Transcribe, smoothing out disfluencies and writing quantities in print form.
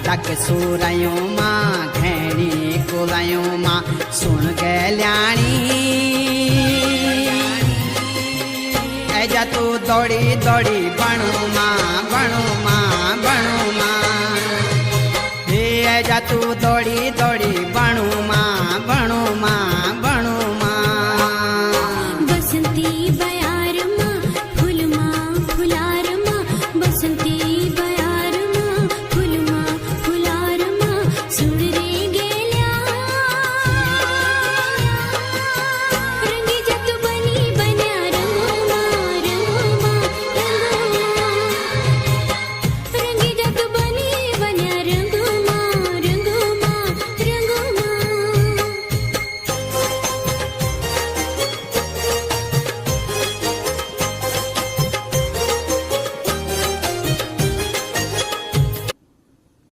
तक सूरयों मां घेणी कुलायों मां सुन गल्याणी ऐजा तू दौड़ी दौड़ी बणू मां बणू मां बणू मां हे ऐजा तू दौड़ी दौड़ी बणू मां